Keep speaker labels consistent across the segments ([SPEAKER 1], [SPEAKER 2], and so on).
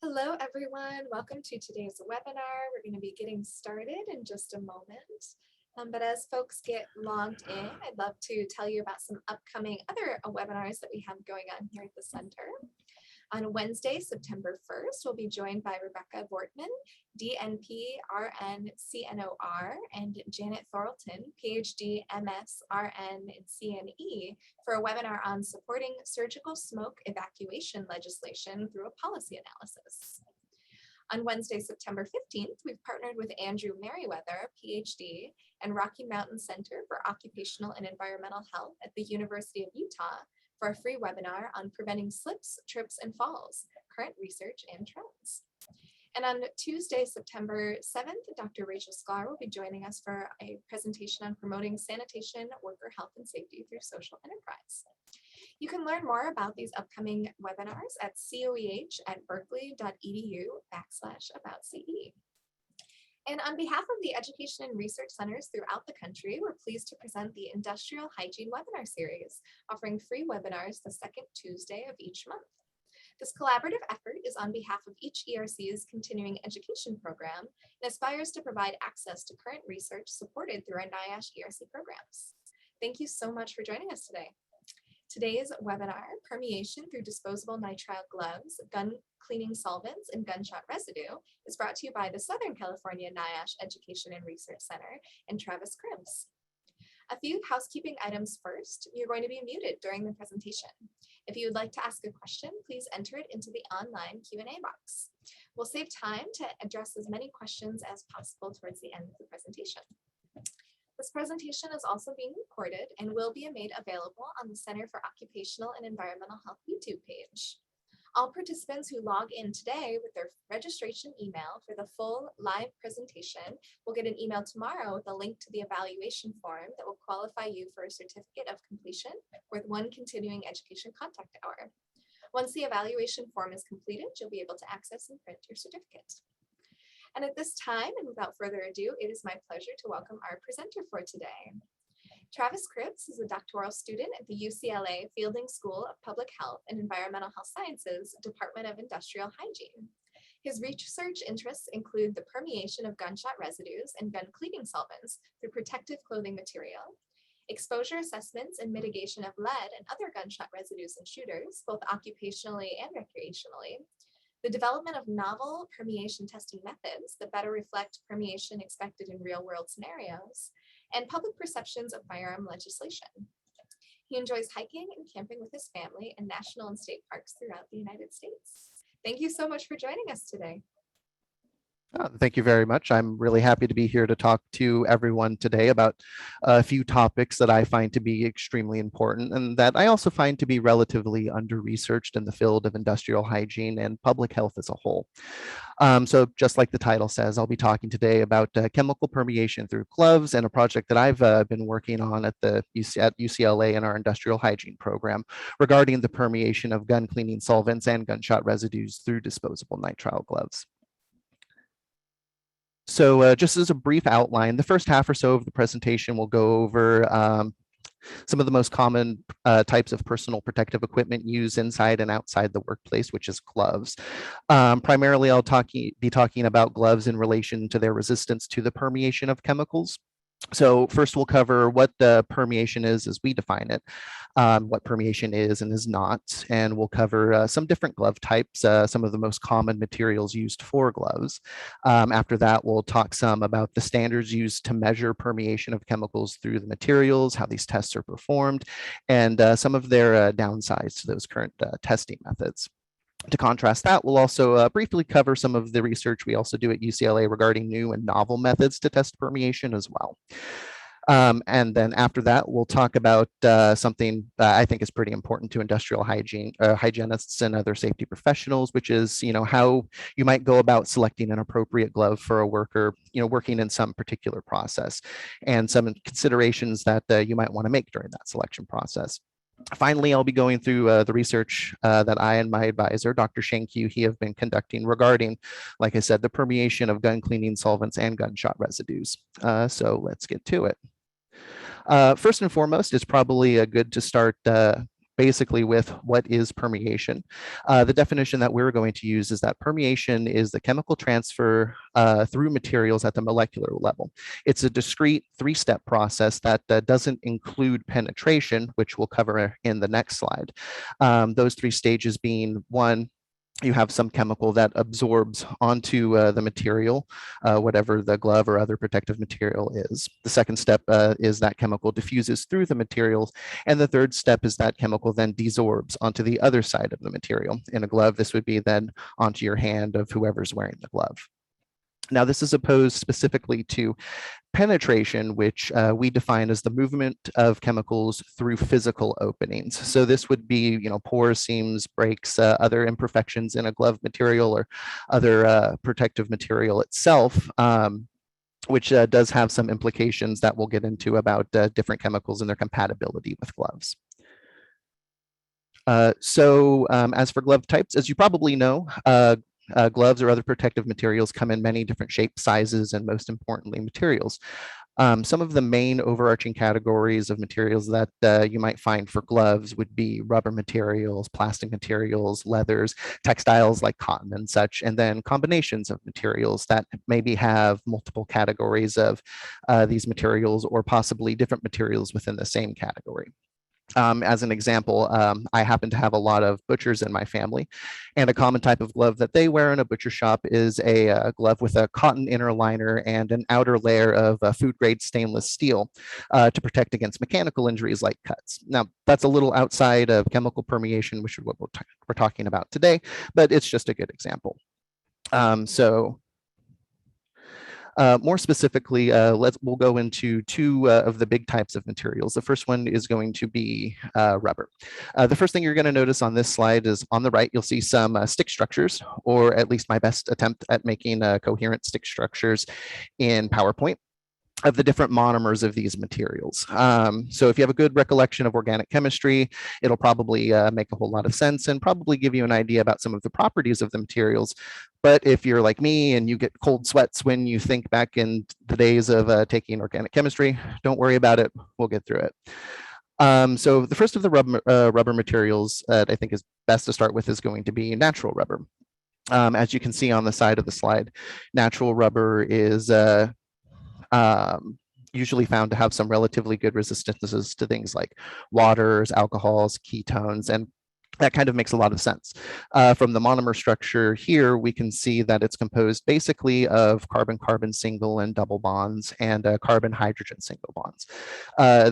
[SPEAKER 1] Hello, everyone. Welcome to today's webinar. We're going to be getting started in just a moment. But as folks get logged in, I'd love to tell you about some upcoming other webinars that we have going on here at the center. On Wednesday, September 1st, we'll be joined by Rebecca Vortman, DNP, RN, CNOR, and Janet Thorlton, PhD, MS, RN, and CNE, for a webinar on supporting surgical smoke evacuation legislation through a policy analysis. On Wednesday, September 15th, we've partnered with Andrew Merriweather, PhD, and Rocky Mountain Center for Occupational and Environmental Health at the University of Utah for a free webinar on preventing slips, trips, and falls, current research and trends. And on Tuesday, September 7th, Dr. Rachel Sklar will be joining us for a presentation on promoting sanitation, worker health, and safety through social enterprise. You can learn more about these upcoming webinars at coeh@berkeley.edu/about-CE. And on behalf of the Education and Research Centers throughout the country, we're pleased to present the Industrial Hygiene webinar series, offering free webinars the second Tuesday of each month. This collaborative effort is on behalf of each ERC's continuing education program and aspires to provide access to current research supported through our NIOSH ERC programs. Thank you so much for joining us today. Today's webinar, Permeation through Disposable Nitrile Gloves, Cleaning Solvents, and Gunshot Residue, is brought to you by the Southern California NIOSH Education and Research Center and Travis Cribbs. A few housekeeping items first. You're going to be muted during the presentation. If you would like to ask a question, please enter it into the online Q&A box. We'll save time to address as many questions as possible towards the end of the presentation. This presentation is also being recorded and will be made available on the Center for Occupational and Environmental Health YouTube page. All participants who log in today with their registration email for the full live presentation will get an email tomorrow with a link to the evaluation form that will qualify you for a certificate of completion with one continuing education contact hour. Once the evaluation form is completed, you'll be able to access and print your certificate. And at this time, and without further ado, it is my pleasure to welcome our presenter for today. Travis Cribbs is a doctoral student at the UCLA Fielding School of Public Health and Environmental Health Sciences, Department of Industrial Hygiene. His research interests include the permeation of gunshot residues and gun cleaning solvents through protective clothing material, exposure assessments and mitigation of lead and other gunshot residues in shooters, both occupationally and recreationally, the development of novel permeation testing methods that better reflect permeation expected in real-world scenarios, and public perceptions of firearm legislation. He enjoys hiking and camping with his family in national and state parks throughout the United States. Thank you so much for joining us today.
[SPEAKER 2] Thank you very much. I'm really happy to be here to talk to everyone today about a few topics that I find to be extremely important and that I also find to be relatively under-researched in the field of industrial hygiene and public health as a whole. So just like the title says, I'll be talking today about chemical permeation through gloves and a project that I've been working on at UCLA in our industrial hygiene program regarding the permeation of gun cleaning solvents and gunshot residues through disposable nitrile gloves. So just as a brief outline, the first half or so of the presentation will go over some of the most common types of personal protective equipment used inside and outside the workplace, which is gloves. Primarily, I'll be talking about gloves in relation to their resistance to the permeation of chemicals. So first we'll cover what the permeation is as we define it, what permeation is and is not, and we'll cover some different glove types, some of the most common materials used for gloves. After that, we'll talk some about the standards used to measure permeation of chemicals through the materials, how these tests are performed, and some of their downsides to those current testing methods. To contrast that, we'll also briefly cover some of the research we also do at UCLA regarding new and novel methods to test permeation as well. And then after that, we'll talk about something that I think is pretty important to industrial hygiene, hygienists and other safety professionals, which is, how you might go about selecting an appropriate glove for a worker, working in some particular process, and some considerations that you might want to make during that selection process. Finally, I'll be going through the research that I and my advisor, Dr. Shanku, have been conducting regarding, like I said, the permeation of gun cleaning solvents and gunshot residues. So let's get to it. First and foremost, it's probably good to start basically with what is permeation. The definition that we're going to use is that permeation is the chemical transfer through materials at the molecular level. It's a discrete three-step process that doesn't include penetration, which we'll cover in the next slide. Those three stages being: one, you have some chemical that absorbs onto the material, whatever the glove or other protective material is. The second step is that chemical diffuses through the materials. And the third step is that chemical then desorbs onto the other side of the material. In a glove, this would be then onto your hand of whoever's wearing the glove. Now, this is opposed specifically to penetration, which we define as the movement of chemicals through physical openings. So this would be, pores, seams, breaks, other imperfections in a glove material or other protective material itself, which does have some implications that we'll get into about different chemicals and their compatibility with gloves. As for glove types, as you probably know, gloves or other protective materials come in many different shapes, sizes, and most importantly, materials. Some of the main overarching categories of materials that you might find for gloves would be rubber materials, plastic materials, leathers, textiles like cotton and such, and then combinations of materials that maybe have multiple categories of these materials or possibly different materials within the same category. As an example, I happen to have a lot of butchers in my family, and a common type of glove that they wear in a butcher shop is a glove with a cotton inner liner and an outer layer of food-grade stainless steel to protect against mechanical injuries like cuts. Now, that's a little outside of chemical permeation, which is what we're talking about today, but it's just a good example. More specifically, we'll go into two of the big types of materials. The first one is going to be rubber. The first thing you're going to notice on this slide is on the right, you'll see some stick structures, or at least my best attempt at making coherent stick structures in PowerPoint of the different monomers of these materials. So if you have a good recollection of organic chemistry, it'll probably make a whole lot of sense and probably give you an idea about some of the properties of the materials. But if you're like me and you get cold sweats when you think back in the days of taking organic chemistry, don't worry about it. We'll get through it. So the first of the rubber materials that I think is best to start with is going to be natural rubber. As you can see on the side of the slide, natural rubber is usually found to have some relatively good resistances to things like waters, alcohols, ketones, and that kind of makes a lot of sense. From the monomer structure here, we can see that it's composed basically of carbon-carbon single and double bonds and carbon-hydrogen single bonds.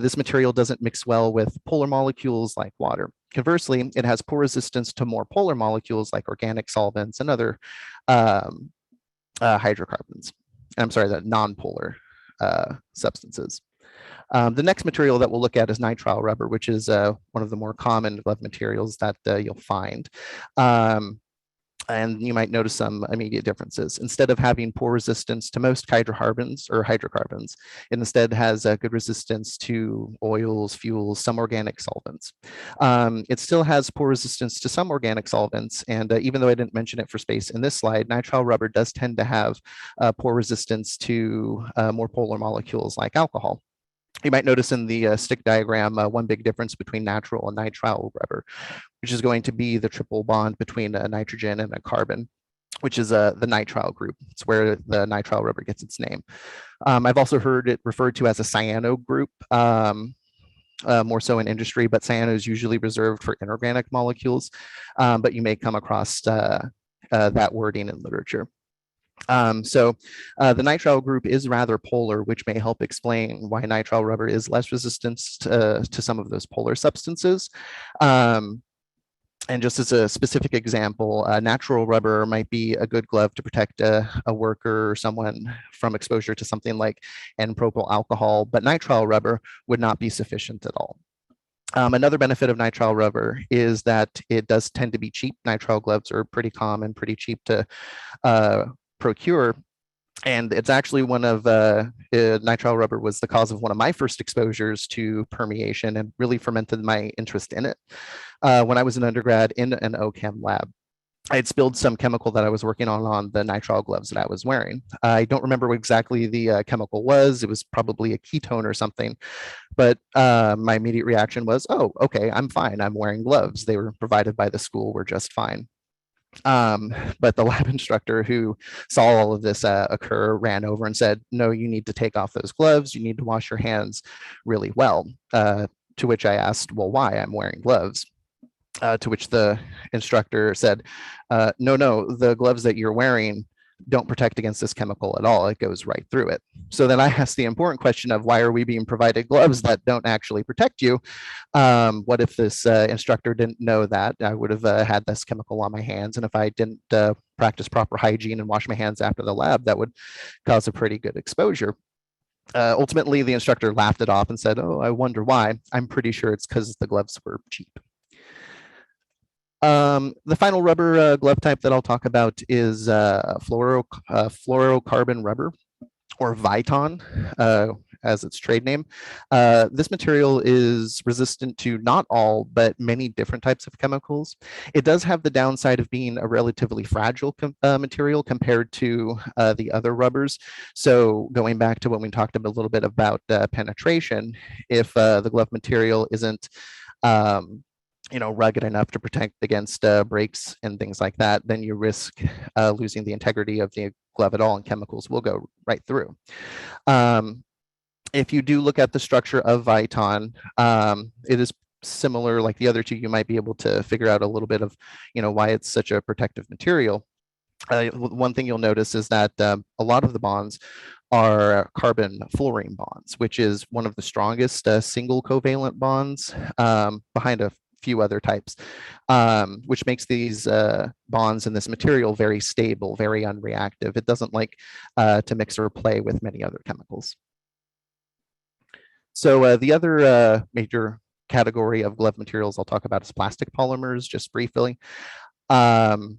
[SPEAKER 2] This material doesn't mix well with polar molecules like water. Conversely, it has poor resistance to more polar molecules like organic solvents and other hydrocarbons. I'm sorry, the non-polar substances. The next material that we'll look at is nitrile rubber, which is one of the more common glove materials that you'll find. And you might notice some immediate differences. Instead of having poor resistance to most hydrocarbons, it instead has a good resistance to oils, fuels, some organic solvents. It still has poor resistance to some organic solvents, and even though I didn't mention it for space in this slide, nitrile rubber does tend to have poor resistance to more polar molecules like alcohol. You might notice in the stick diagram one big difference between natural and nitrile rubber, which is going to be the triple bond between a nitrogen and a carbon, which is the nitrile group. It's where the nitrile rubber gets its name. I've also heard it referred to as a cyano group, more so in industry, but cyano is usually reserved for inorganic molecules, but you may come across that wording in literature. The nitrile group is rather polar, which may help explain why nitrile rubber is less resistant to some of those polar substances. And just as a specific example, natural rubber might be a good glove to protect a worker or someone from exposure to something like N-propyl alcohol, but nitrile rubber would not be sufficient at all. Another benefit of nitrile rubber is that it does tend to be cheap. Nitrile gloves are pretty common, pretty cheap to procure. And it's actually one of nitrile rubber was the cause of one of my first exposures to permeation and really fermented my interest in it when I was an undergrad in an OChem lab. I had spilled some chemical that I was working on the nitrile gloves that I was wearing. I don't remember what exactly the chemical was. It was probably a ketone or something, but my immediate reaction was, oh, okay, I'm fine. I'm wearing gloves. They were provided by the school. We're just fine. But the lab instructor who saw all of this occur ran over and said, no, you need to take off those gloves. You need to wash your hands really well. To which I asked, well, why? I'm wearing gloves. To which the instructor said, no, the gloves that you're wearing don't protect against this chemical at all. It goes right through it. So then I asked the important question of why are we being provided gloves that don't actually protect you? What if this instructor didn't know that? I would have had this chemical on my hands. And if I didn't practice proper hygiene and wash my hands after the lab, that would cause a pretty good exposure. Ultimately, the instructor laughed it off and said, oh, I wonder why. I'm pretty sure it's because the gloves were cheap. The final rubber glove type that I'll talk about is fluorocarbon rubber, or Viton, as its trade name. This material is resistant to not all, but many different types of chemicals. It does have the downside of being a relatively fragile material compared to the other rubbers. So going back to when we talked a little bit about penetration, if the glove material isn't rugged enough to protect against breaks and things like that, then you risk losing the integrity of the glove at all, and chemicals will go right through. If you do look at the structure of Viton, it is similar like the other two. You might be able to figure out a little bit of, why it's such a protective material. One thing you'll notice is that a lot of the bonds are carbon fluorine bonds, which is one of the strongest single covalent bonds behind a few other types, which makes these bonds in this material very stable, very unreactive. It doesn't like to mix or play with many other chemicals. So the other major category of glove materials I'll talk about is plastic polymers, just briefly. Two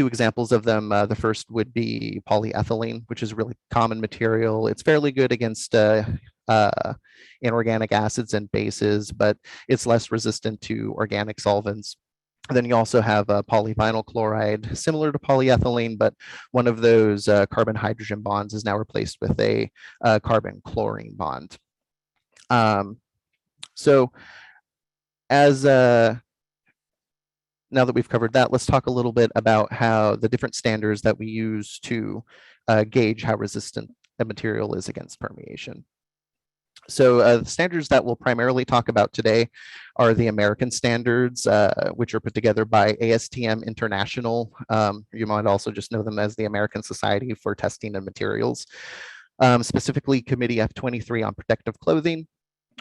[SPEAKER 2] examples of them. The first would be polyethylene, which is a really common material. It's fairly good against inorganic acids and bases, but it's less resistant to organic solvents. And then you also have polyvinyl chloride, similar to polyethylene, but one of those carbon-hydrogen bonds is now replaced with a carbon-chlorine bond. So as now that we've covered that, let's talk a little bit about how the different standards that we use to gauge how resistant a material is against permeation. So the standards that we'll primarily talk about today are the American standards, which are put together by ASTM International. You might also just know them as the American Society for Testing of Materials, specifically Committee F23 on Protective Clothing,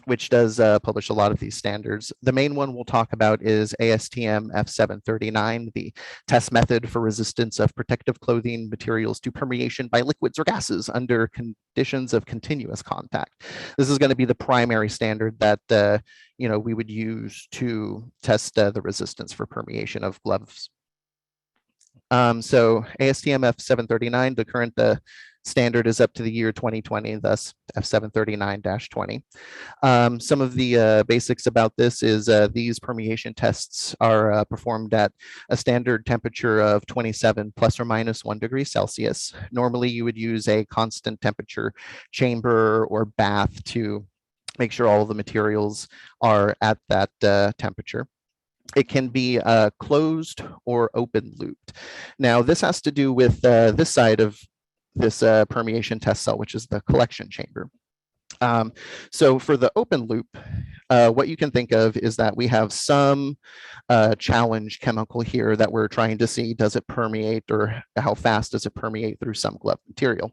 [SPEAKER 2] which does publish a lot of these standards. The main one we'll talk about is ASTM F739, the test method for resistance of protective clothing materials to permeation by liquids or gases under conditions of continuous contact. This is going to be the primary standard that we would use to test the resistance for permeation of gloves. So ASTM F739, the current standard is up to the year 2020, thus F739-20. Some of the basics about this is these permeation tests are performed at a standard temperature of 27 plus or minus 1 degree Celsius. Normally, you would use a constant temperature chamber or bath to make sure all of the materials are at that temperature. It can be closed or open looped. Now, this has to do with this side of this permeation test cell, which is the collection chamber. So for the open loop, what you can think of is that we have some challenge chemical here that we're trying to see, does it permeate, or how fast does it permeate through some glove material?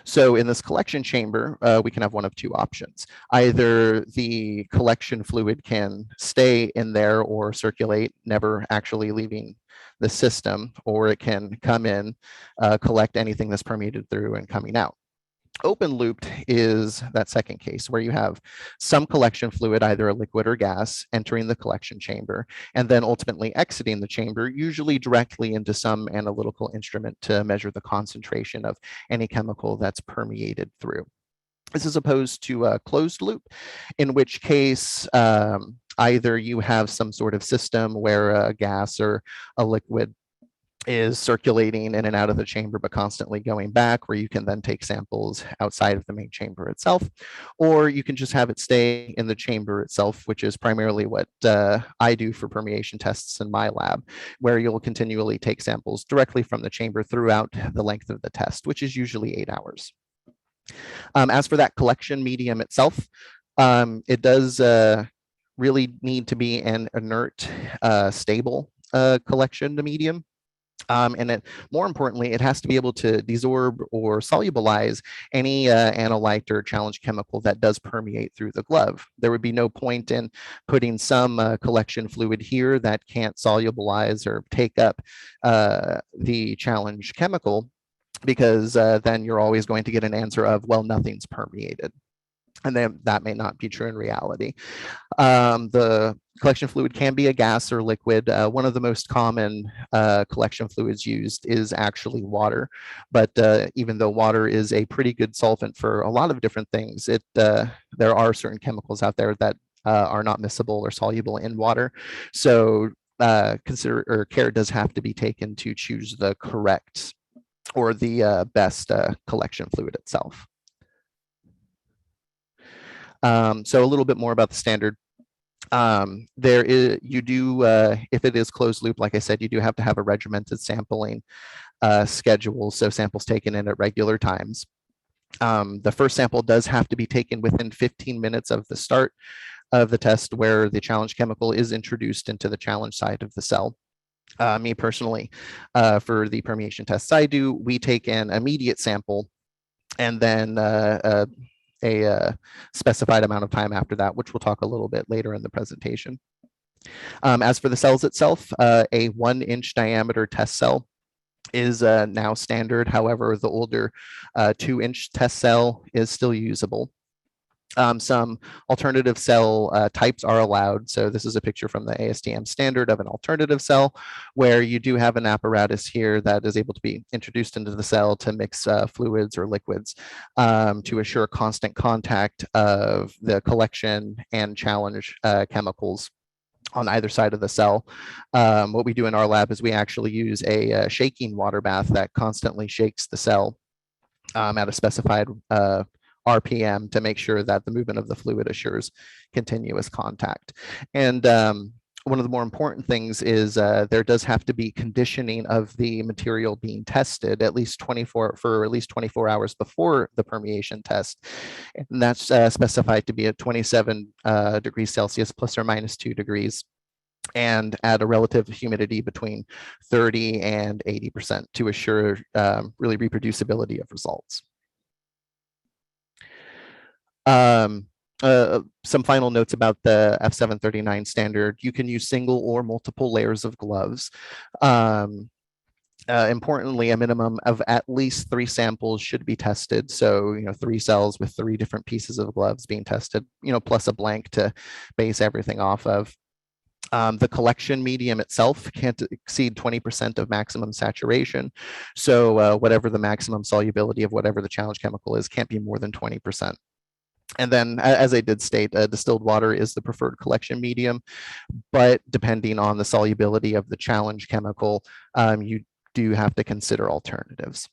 [SPEAKER 2] So in this collection chamber, we can have one of two options. Either the collection fluid can stay in there or circulate, never actually leaving the system, or it can come in, collect anything that's permeated through and coming out. Open looped is that second case where you have some collection fluid, either a liquid or gas, entering the collection chamber and then ultimately exiting the chamber, usually directly into some analytical instrument to measure the concentration of any chemical that's permeated through. This is opposed to a closed loop, in which case Either you have some sort of system where a gas or a liquid is circulating in and out of the chamber, but constantly going back, where you can then take samples outside of the main chamber itself, or you can just have it stay in the chamber itself, which is primarily what I do for permeation tests in my lab, where you'll continually take samples directly from the chamber throughout the length of the test, which is usually 8 hours. As for that collection medium itself, it does really need to be an inert, stable collection medium. And more importantly, it has to be able to desorb or solubilize any analyte or challenge chemical that does permeate through the glove. There would be no point in putting some collection fluid here that can't solubilize or take up the challenge chemical, because then you're always going to get an answer of, well, nothing's permeated. And then that may not be true in reality. The collection fluid can be a gas or liquid. One of the most common collection fluids used is actually water. But even though water is a pretty good solvent for a lot of different things, there are certain chemicals out there that are not miscible or soluble in water. So care does have to be taken to choose the correct or the best collection fluid itself. So a little bit more about the standard. If it is closed loop, like I said, you do have to have a regimented sampling schedule, so samples taken in at regular times. The first sample does have to be taken within 15 minutes of the start of the test, where the challenge chemical is introduced into the challenge side of the cell. Me personally, for the permeation tests I do, we take an immediate sample and then a specified amount of time after that, which we'll talk a little bit later in the presentation. As for the cells itself, a 1-inch diameter test cell is now standard. However, the older 2-inch test cell is still usable. Some alternative cell types are allowed. So this is a picture from the ASTM standard of an alternative cell, where you do have an apparatus here that is able to be introduced into the cell to mix fluids or liquids to assure constant contact of the collection and challenge chemicals on either side of the cell. What we do in our lab is we actually use a shaking water bath that constantly shakes the cell at a specified RPM to make sure that the movement of the fluid assures continuous contact. And one of the more important things is there does have to be conditioning of the material being tested for at least 24 hours before the permeation test. And that's specified to be at 27 degrees Celsius plus or minus 2 degrees, and at a relative humidity between 30 and 80% to assure really reproducibility of results. Some final notes about the F739 standard. You can use single or multiple layers of gloves. Importantly, a minimum of at least 3 samples should be tested. So, 3 cells with 3 different pieces of gloves being tested, plus a blank to base everything off of. The collection medium itself can't exceed 20% of maximum saturation. So whatever the maximum solubility of whatever the challenge chemical is can't be more than 20%. And then, as I did state, distilled water is the preferred collection medium, but depending on the solubility of the challenge chemical, you do have to consider alternatives.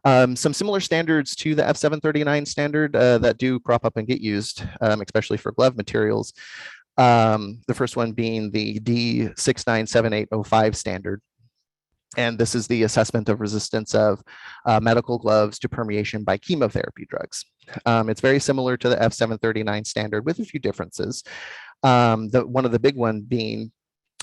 [SPEAKER 2] Some similar standards to the F739 standard that do crop up and get used, especially for glove materials. The first one being the D697805 standard. And this is the assessment of resistance of medical gloves to permeation by chemotherapy drugs. It's very similar to the F739 standard with a few differences. One of the big ones being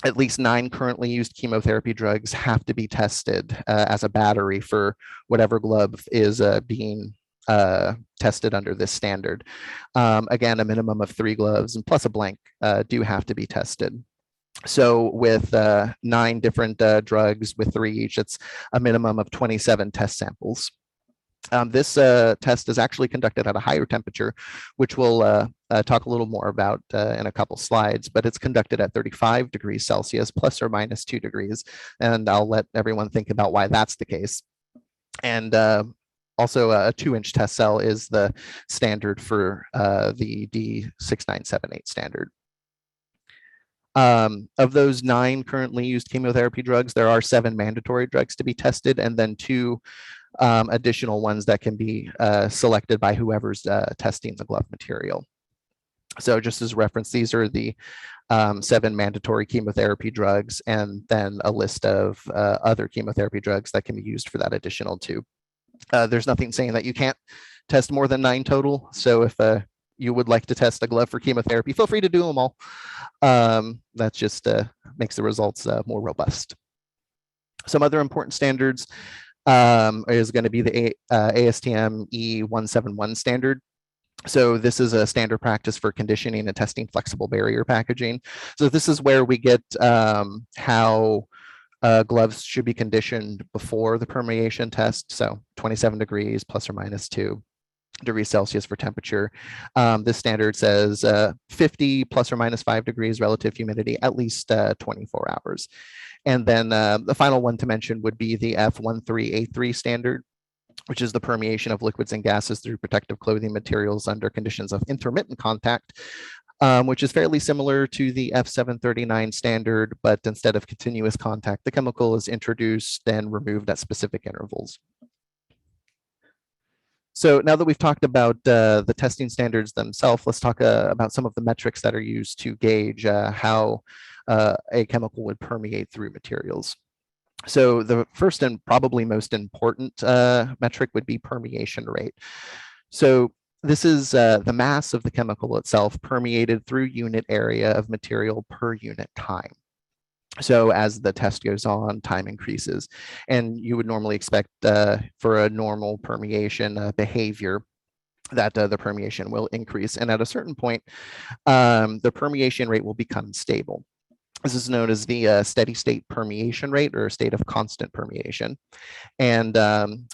[SPEAKER 2] at least 9 currently used chemotherapy drugs have to be tested as a battery for whatever glove is being tested under this standard. Again, a minimum of 3 gloves and plus a blank do have to be tested. So with 9 different drugs with 3 each, it's a minimum of 27 test samples. This test is actually conducted at a higher temperature, which we'll talk a little more about in a couple slides, but it's conducted at 35 degrees Celsius plus or minus 2 degrees. And I'll let everyone think about why that's the case. And also a 2-inch test cell is the standard for the D6978 standard. Of those 9 currently used chemotherapy drugs, there are 7 mandatory drugs to be tested, and then 2 additional ones that can be selected by whoever's testing the glove material. So just as reference, these are the 7 mandatory chemotherapy drugs, and then a list of other chemotherapy drugs that can be used for that additional 2. There's nothing saying that you can't test more than 9 total. So if you would like to test a glove for chemotherapy, feel free to do them all. That just makes the results more robust. Some other important standards is going to be the ASTM E171 standard. So this is a standard practice for conditioning and testing flexible barrier packaging. So this is where we get how gloves should be conditioned before the permeation test. So 27 degrees plus or minus 2 degrees Celsius for temperature. This standard says 50 plus or minus 5 degrees relative humidity, at least 24 hours. And then the final one to mention would be the F739 standard, which is the permeation of liquids and gases through protective clothing materials under conditions of intermittent contact, which is fairly similar to the F739 standard, but instead of continuous contact, the chemical is introduced and removed at specific intervals. So now that we've talked about the testing standards themselves, let's talk about some of the metrics that are used to gauge how a chemical would permeate through materials. So the first and probably most important metric would be permeation rate. So this is the mass of the chemical itself permeated through unit area of material per unit time. So as the test goes on, time increases, and you would normally expect for a normal permeation behavior that the permeation will increase. And at a certain point, the permeation rate will become stable. This is known as the steady state permeation rate, or state of constant permeation. And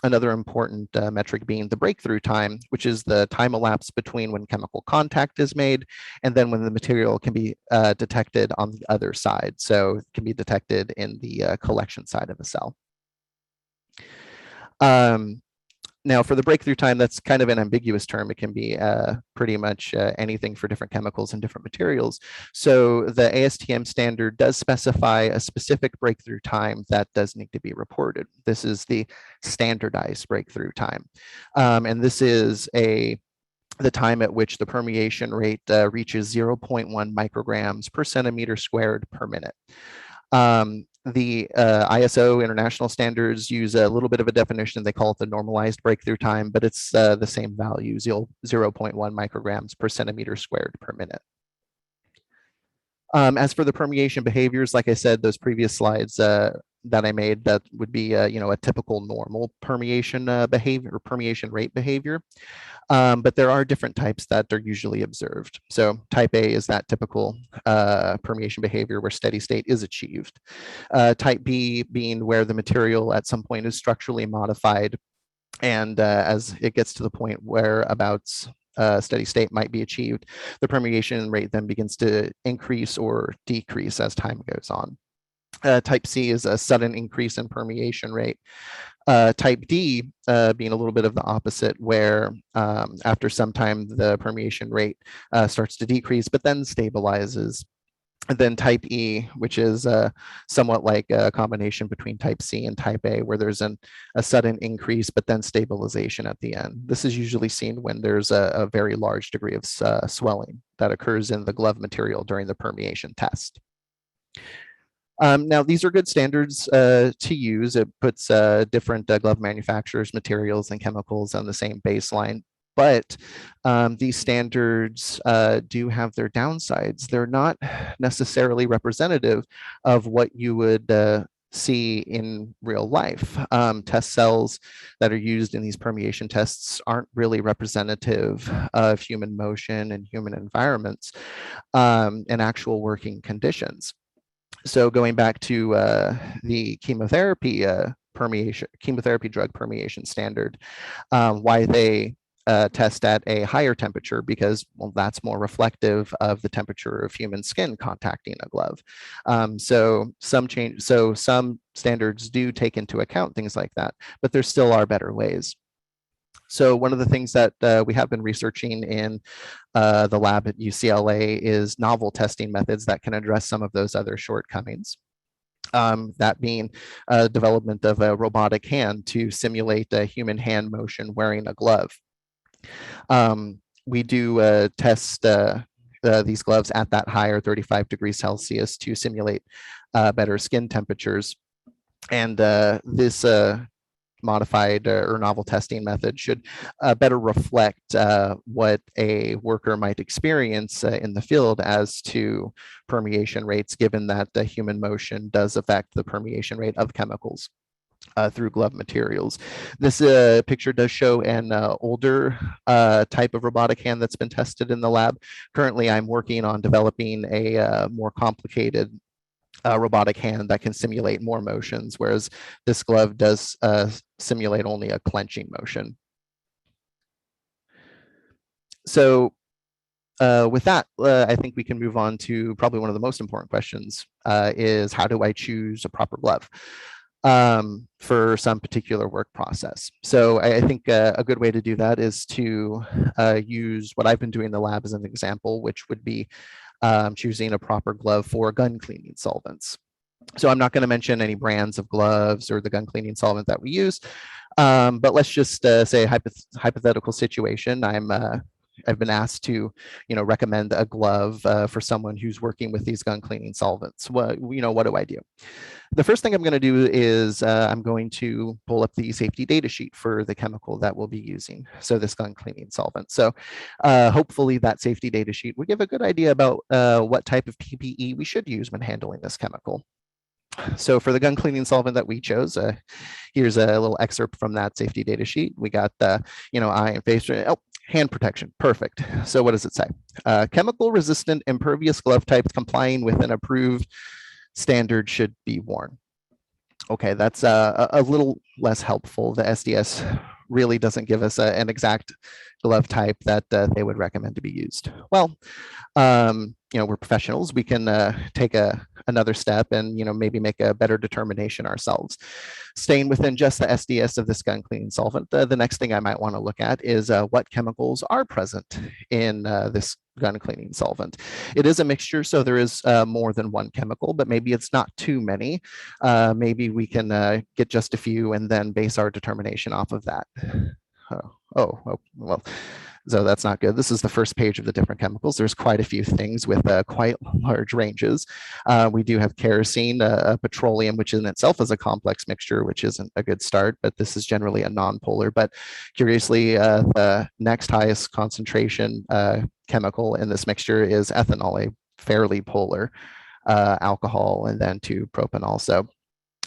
[SPEAKER 2] another important metric being the breakthrough time, which is the time elapsed between when chemical contact is made and then when the material can be detected on the other side. So it can be detected in the collection side of the cell. Now, for the breakthrough time, that's kind of an ambiguous term. It can be pretty much anything for different chemicals and different materials. So the ASTM standard does specify a specific breakthrough time that does need to be reported. This is the standardized breakthrough time. And this is the time at which the permeation rate reaches 0.1 micrograms per centimeter squared per minute. The ISO international standards use a little bit of a definition. They call it the normalized breakthrough time, but it's the same value, 0.1 micrograms per centimeter squared per minute. As for the permeation behaviors, like I said, those previous slides that I made, that would be a typical normal permeation behavior or permeation rate behavior. But there are different types that are usually observed. So type A is that typical permeation behavior where steady state is achieved. Type B being where the material at some point is structurally modified, and as it gets to the point where about steady state might be achieved, the permeation rate then begins to increase or decrease as time goes on. Type C is a sudden increase in permeation rate. Type D being a little bit of the opposite, where after some time the permeation rate starts to decrease but then stabilizes. And then type E, which is somewhat like a combination between type C and type A, where there's a sudden increase but then stabilization at the end. This is usually seen when there's a very large degree of swelling that occurs in the glove material during the permeation test. Now, these are good standards to use. It puts different glove manufacturers, materials, and chemicals on the same baseline. But these standards do have their downsides. They're not necessarily representative of what you would see in real life. Test cells that are used in these permeation tests aren't really representative of human motion and human environments and actual working conditions. So going back to the chemotherapy drug permeation standard, why they test at a higher temperature, because, well, that's more reflective of the temperature of human skin contacting a glove. So some standards do take into account things like that, but there still are better ways. So one of the things that we have been researching in the lab at UCLA is novel testing methods that can address some of those other shortcomings. That being development of a robotic hand to simulate a human hand motion wearing a glove. We do test these gloves at that higher 35 degrees Celsius to simulate better skin temperatures. And this modified or novel testing method should better reflect what a worker might experience in the field as to permeation rates, given that the human motion does affect the permeation rate of chemicals through glove materials. This picture does show an older type of robotic hand that's been tested in the lab. Currently, I'm working on developing a more complicated robotic hand that can simulate more motions, whereas this glove does simulate only a clenching motion. So with that, I think we can move on to probably one of the most important questions is how do I choose a proper glove for some particular work process? So I think a good way to do that is to use what I've been doing in the lab as an example, which would be choosing a proper glove for gun cleaning solvents. So I'm not going to mention any brands of gloves or the gun cleaning solvent that we use, but let's just say a hypothetical situation. I've been asked to, recommend a glove for someone who's working with these gun cleaning solvents. What do I do? The first thing I'm going to do is I'm going to pull up the safety data sheet for the chemical that we'll be using. So this gun cleaning solvent. So hopefully that safety data sheet will give a good idea about what type of PPE we should use when handling this chemical. So for the gun cleaning solvent that we chose, here's a little excerpt from that safety data sheet. We got the, eye and face, hand protection, perfect. So what does it say? Chemical resistant impervious glove types complying with an approved standard should be worn. Okay, that's a little less helpful. The SDS really doesn't give us an exact glove type that they would recommend to be used. Well, we're professionals. We can take another step and maybe make a better determination ourselves. Staying within just the SDS of this gun cleaning solvent, the next thing I might want to look at is what chemicals are present in this gun cleaning solvent. It is a mixture, so there is more than one chemical, but maybe it's not too many. Maybe we can get just a few and then base our determination off of that. Well, so that's not good. This is the first page of the different chemicals. There's quite a few things with quite large ranges. We do have kerosene, petroleum, which in itself is a complex mixture, which isn't a good start, but this is generally a non-polar. But curiously, the next highest concentration chemical in this mixture is ethanol, a fairly polar alcohol, and then to propanol. So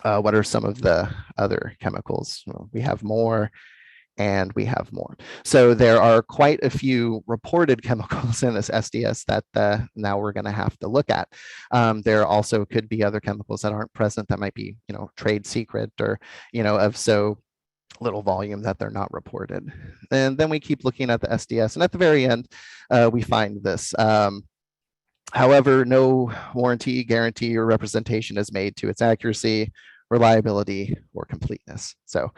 [SPEAKER 2] what are some of the other chemicals? Well, we have more, and we have more. So there are quite a few reported chemicals in this SDS that now we're going to have to look at. There also could be other chemicals that aren't present that might be, trade secret or, of so little volume that they're not reported. And then we keep looking at the SDS, and at the very end, we find this. However, no warranty, guarantee, or representation is made to its accuracy, reliability, or completeness. So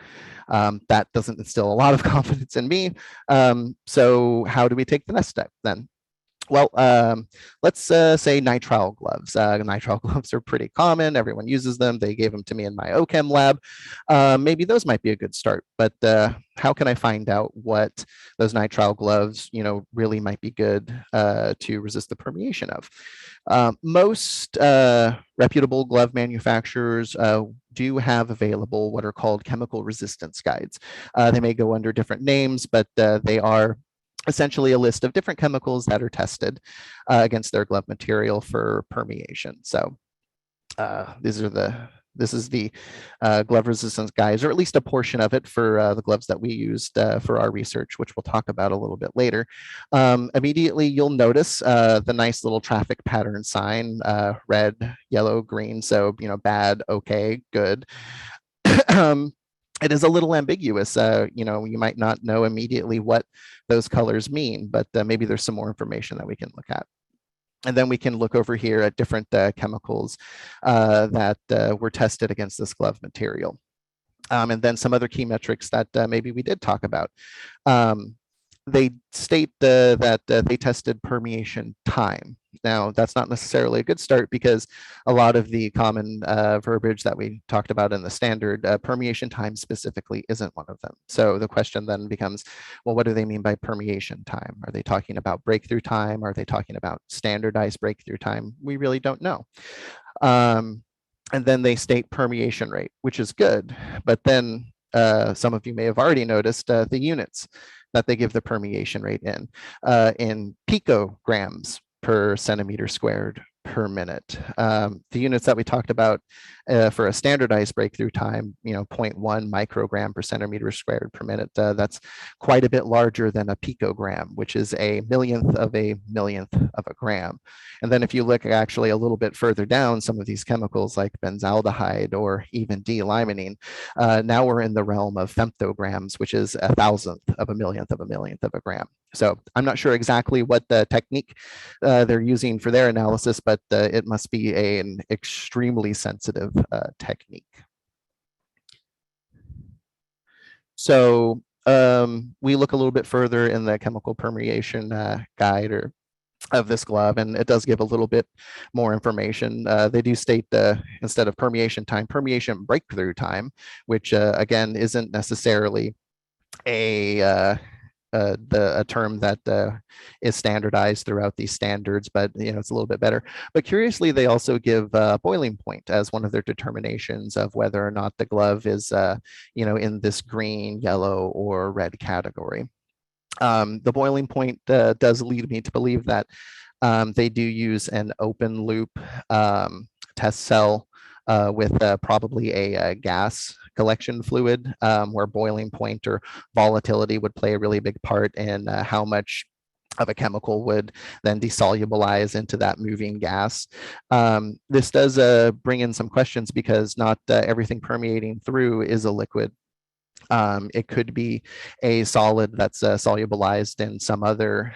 [SPEAKER 2] that doesn't instill a lot of confidence in me. So how do we take the next step then? Well, let's say nitrile gloves. Nitrile gloves are pretty common. Everyone uses them. They gave them to me in my OChem lab. Maybe those might be a good start, but how can I find out what those nitrile gloves, really might be good to resist the permeation of? Most reputable glove manufacturers do have available what are called chemical resistance guides. They may go under different names, but they are essentially a list of different chemicals that are tested against their glove material for permeation. So this is the glove resistance guides, or at least a portion of it for the gloves that we used for our research, which we'll talk about a little bit later. Immediately, you'll notice the nice little traffic pattern sign, red, yellow, green. So, bad, okay, good. It is a little ambiguous. You might not know immediately what those colors mean, but maybe there's some more information that we can look at. And then we can look over here at different chemicals that were tested against this glove material. and then some other key metrics that maybe we did talk about. They state that they tested permeation time. Now, that's not necessarily a good start because a lot of the common verbiage that we talked about in the standard, permeation time specifically isn't one of them. So the question then becomes, well, what do they mean by permeation time? Are they talking about breakthrough time? Are they talking about standardized breakthrough time? We really don't know. And then they state permeation rate, which is good. But then some of you may have already noticed the units that they give the permeation rate in picograms per centimeter squared per minute. The units that we talked about for a standardized breakthrough time, 0.1 microgram per centimeter squared per minute, that's quite a bit larger than a picogram, which is a millionth of a gram. And then if you look actually a little bit further down, some of these chemicals like benzaldehyde or even D-limonene, now we're in the realm of femtograms, which is a thousandth of a millionth of a gram. So I'm not sure exactly what the technique they're using for their analysis, but it must be an extremely sensitive technique. So we look a little bit further in the chemical permeation guide of this glove, and it does give a little bit more information. They do state instead of permeation time, permeation breakthrough time, which again isn't necessarily a term that is standardized throughout these standards, but it's a little bit better. But curiously, they also give boiling point as one of their determinations of whether or not the glove is in this green, yellow, or red category. The boiling point does lead me to believe that they do use an open loop test cell with probably a gas collection fluid where boiling point or volatility would play a really big part in how much of a chemical would then desolubilize into that moving gas. This does bring in some questions because not everything permeating through is a liquid. It could be a solid that's solubilized in some other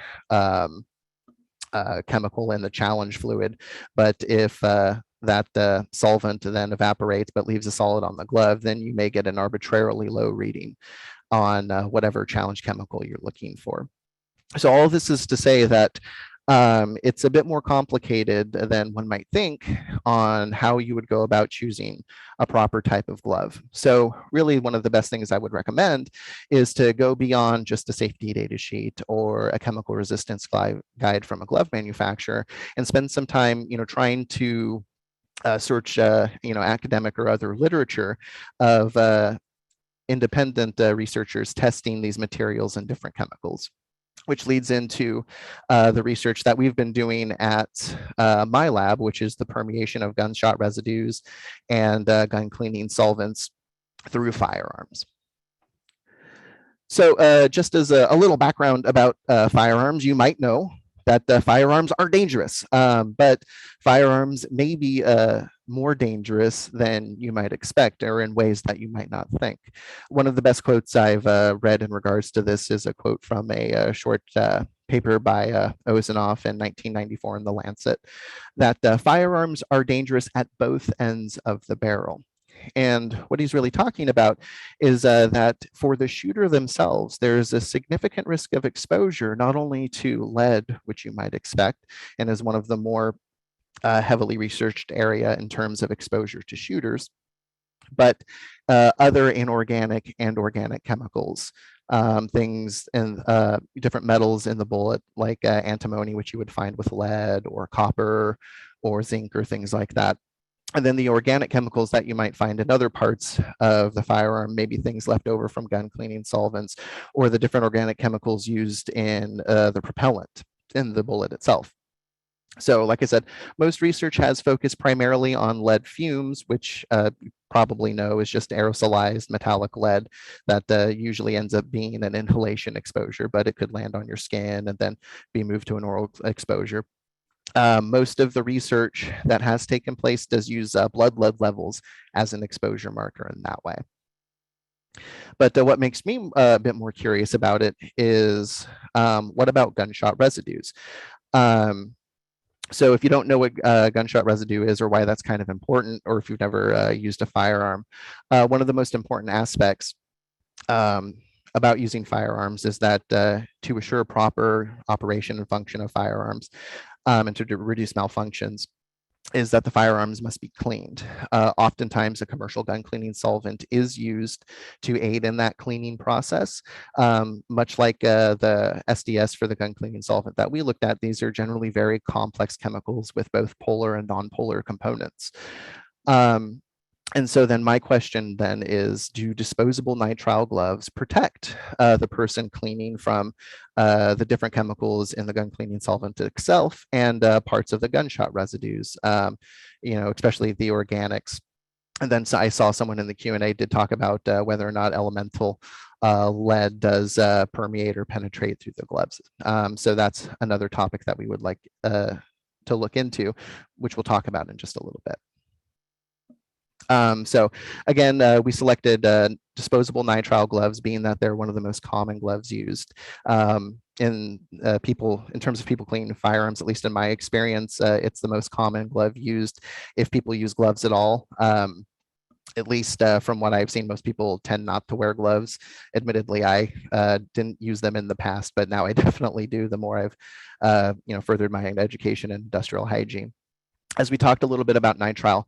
[SPEAKER 2] chemical in the challenge fluid. But if that solvent then evaporates but leaves a solid on the glove, then you may get an arbitrarily low reading on whatever challenge chemical you're looking for. So all this is to say that it's a bit more complicated than one might think on how you would go about choosing a proper type of glove. So really one of the best things I would recommend is to go beyond just a safety data sheet or a chemical resistance guide from a glove manufacturer and spend some time, trying to search, academic or other literature of independent researchers testing these materials and different chemicals, which leads into the research that we've been doing at my lab, which is the permeation of gunshot residues and gun cleaning solvents through firearms. So just as a little background about firearms, you might know that firearms are dangerous, but firearms may be more dangerous than you might expect or in ways that you might not think. One of the best quotes I've read in regards to this is a quote from a short paper by Ozanoff in 1994 in The Lancet, that firearms are dangerous at both ends of the barrel. And what he's really talking about is that for the shooter themselves, there's a significant risk of exposure, not only to lead, which you might expect, and is one of the more heavily researched area in terms of exposure to shooters, but other inorganic and organic chemicals, things and different metals in the bullet, like antimony, which you would find with lead or copper or zinc or things like that. And then the organic chemicals that you might find in other parts of the firearm, maybe things left over from gun cleaning solvents, or the different organic chemicals used in the propellant in the bullet itself. So like I said, most research has focused primarily on lead fumes, which you probably know is just aerosolized metallic lead that usually ends up being an inhalation exposure, but it could land on your skin and then be moved to an oral exposure. Most of the research that has taken place does use blood lead levels as an exposure marker in that way. But what makes me a bit more curious about it is what about gunshot residues? So if you don't know what gunshot residue is or why that's kind of important, or if you've never used a firearm, one of the most important aspects about using firearms is that to assure proper operation and function of firearms and to reduce malfunctions is that the firearms must be cleaned. Oftentimes, a commercial gun cleaning solvent is used to aid in that cleaning process. Much like the SDS for the gun cleaning solvent that we looked at, these are generally very complex chemicals with both polar and non-polar components. And so then my question then is, do disposable nitrile gloves protect the person cleaning from the different chemicals in the gun cleaning solvent itself and parts of the gunshot residues, especially the organics? And then I saw someone in the Q&A did talk about whether or not elemental lead does permeate or penetrate through the gloves. So that's another topic that we would like to look into, which we'll talk about in just a little bit. So again, we selected disposable nitrile gloves, being that they're one of the most common gloves used in terms of people cleaning firearms. At least in my experience, it's the most common glove used if people use gloves at all. At least from what I've seen, most people tend not to wear gloves. Admittedly, I didn't use them in the past, but now I definitely do the more I've furthered my education in industrial hygiene. As we talked a little bit about nitrile,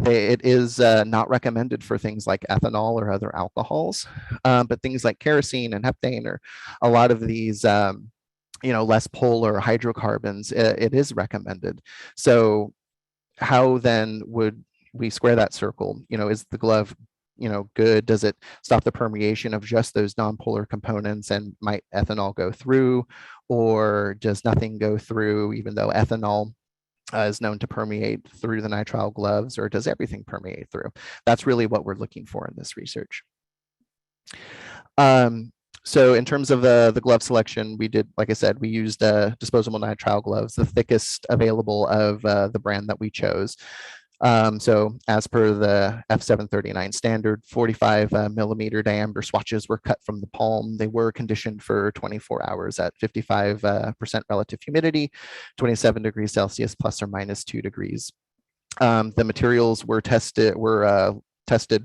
[SPEAKER 2] it is not recommended for things like ethanol or other alcohols, but things like kerosene and heptane or a lot of these less polar hydrocarbons, it is recommended. So how then would we square that circle? Is the glove good? Does it stop the permeation of just those non-polar components, and might ethanol go through, or does nothing go through even though ethanol is known to permeate through the nitrile gloves, or does everything permeate through? That's really what we're looking for in this research. So in terms of the glove selection, we did, like I said, we used disposable nitrile gloves, the thickest available of the brand that we chose. So as per the F739 standard, 45 millimeter diameter swatches were cut from the palm. They were conditioned for 24 hours at 55% relative humidity, 27 degrees Celsius plus or minus 2 degrees. The materials were tested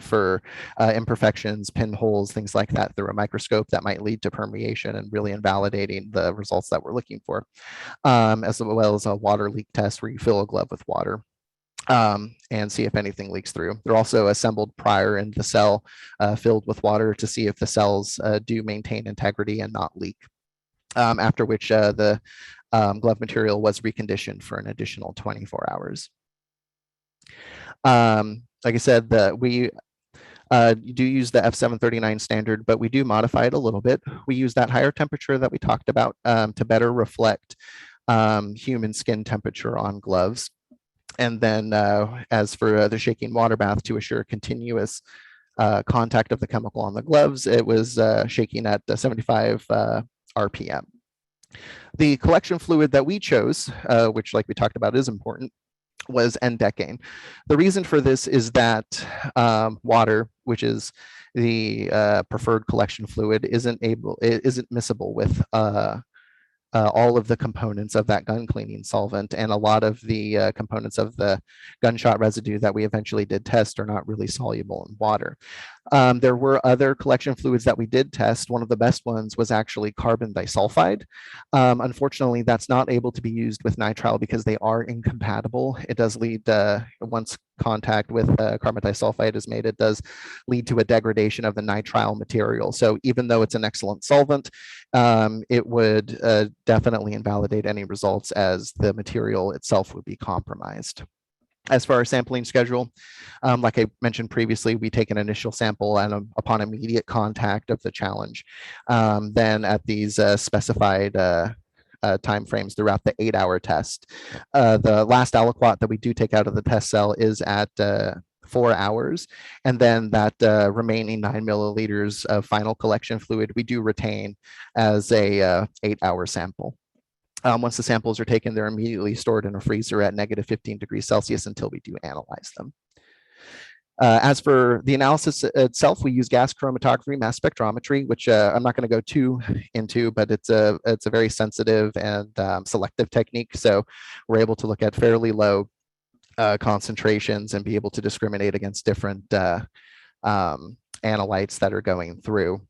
[SPEAKER 2] for imperfections, pinholes, things like that through a microscope that might lead to permeation and really invalidating the results that we're looking for, as well as a water leak test where you fill a glove with water and see if anything leaks through. They're also assembled prior in the cell filled with water to see if the cells do maintain integrity and not leak, after which the glove material was reconditioned for an additional 24 hours. Like I said, we do use the F739 standard, but we do modify it a little bit. We use that higher temperature that we talked about to better reflect human skin temperature on gloves. And then as for the shaking water bath, to assure continuous contact of the chemical on the gloves, it was shaking at 75 RPM. The collection fluid that we chose, which like we talked about is important, was N-decane. The reason for this is that water, which is the preferred collection fluid, isn't miscible with all of the components of that gun cleaning solvent, and a lot of the components of the gunshot residue that we eventually did test are not really soluble in water. There were other collection fluids that we did test. One of the best ones was actually carbon disulfide. Unfortunately, that's not able to be used with nitrile because they are incompatible. It does lead, once contact with carbon disulfide is made, it does lead to a degradation of the nitrile material. So even though it's an excellent solvent, it would definitely invalidate any results, as the material itself would be compromised. As for our sampling schedule, like I mentioned previously, we take an initial sample and upon immediate contact of the challenge. Then at these specified timeframes throughout the 8-hour test. The last aliquot that we do take out of the test cell is at 4 hours. And then that remaining 9 milliliters of final collection fluid, we do retain as a 8-hour sample. Once the samples are taken, they're immediately stored in a freezer at -15 degrees Celsius until we do analyze them. As for the analysis itself, we use gas chromatography-mass spectrometry, which I'm not going to go too into, but it's a very sensitive and selective technique. So we're able to look at fairly low concentrations and be able to discriminate against different analytes that are going through.